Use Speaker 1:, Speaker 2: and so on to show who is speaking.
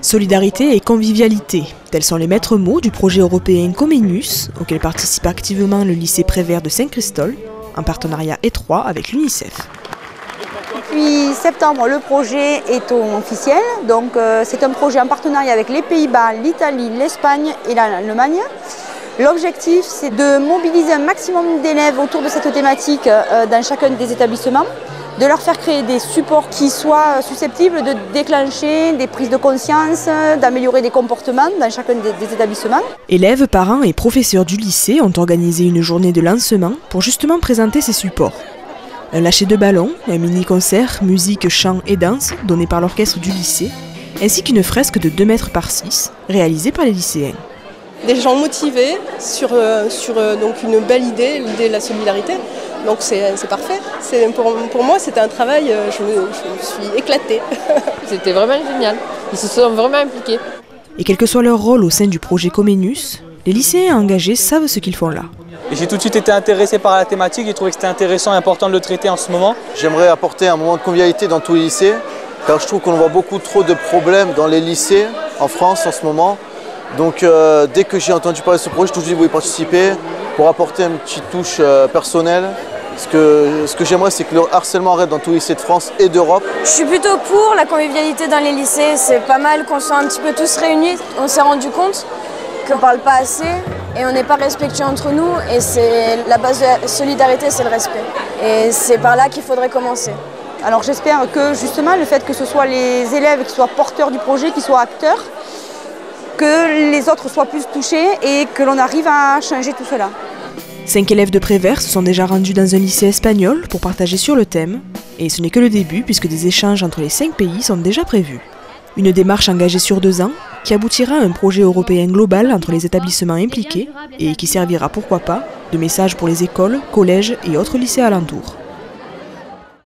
Speaker 1: Solidarité et convivialité, tels sont les maîtres mots du projet européen Comenius, auquel participe activement le lycée Prévert de Saint-Christol, en partenariat étroit avec l'UNICEF.
Speaker 2: Depuis septembre, le projet est officiel. Donc, c'est un projet en partenariat avec les Pays-Bas, l'Italie, l'Espagne et l'Allemagne. L'objectif, c'est de mobiliser un maximum d'élèves autour de cette thématique dans chacun des établissements, de leur faire créer des supports qui soient susceptibles de déclencher des prises de conscience, d'améliorer des comportements dans chacun des établissements.
Speaker 1: Élèves, parents et professeurs du lycée ont organisé une journée de lancement pour justement présenter ces supports. Un lâcher de ballon, un mini-concert, musique, chant et danse donné par l'orchestre du lycée, ainsi qu'une fresque de 2 mètres par 6 réalisée par les lycéens.
Speaker 3: Des gens motivés sur donc une belle idée, l'idée de la solidarité. Donc c'est parfait. Pour moi, c'était un travail, je me suis éclatée.
Speaker 4: C'était vraiment génial. Ils se sont vraiment impliqués.
Speaker 1: Et quel que soit leur rôle au sein du projet Comenius, les lycéens engagés savent ce qu'ils font là.
Speaker 5: J'ai tout de suite été intéressé par la thématique, j'ai trouvé que c'était intéressant et important de le traiter en ce moment.
Speaker 6: J'aimerais apporter un moment de convivialité dans tous les lycées, car je trouve qu'on voit beaucoup trop de problèmes dans les lycées en France en ce moment. Donc dès que j'ai entendu parler de ce projet, je me suis dit, vous y participer pour apporter une petite touche personnelle. Ce que j'aimerais, c'est que le harcèlement arrête dans tous les lycées de France et d'Europe.
Speaker 7: Je suis plutôt pour la convivialité dans les lycées. C'est pas mal qu'on soit un petit peu tous réunis. On s'est rendu compte qu'on ne parle pas assez et on n'est pas respectueux entre nous. Et c'est la base de la solidarité, c'est le respect. Et c'est par là qu'il faudrait commencer.
Speaker 2: Alors j'espère que justement le fait que ce soit les élèves qui soient porteurs du projet, qui soient acteurs, que les autres soient plus touchés et que l'on arrive à changer tout cela.
Speaker 1: 5 élèves de Prévert se sont déjà rendus dans un lycée espagnol pour partager sur le thème. Et ce n'est que le début puisque des échanges entre les 5 pays sont déjà prévus. Une démarche engagée sur 2 ans qui aboutira à un projet européen global entre les établissements impliqués et qui servira pourquoi pas de message pour les écoles, collèges et autres lycées alentours.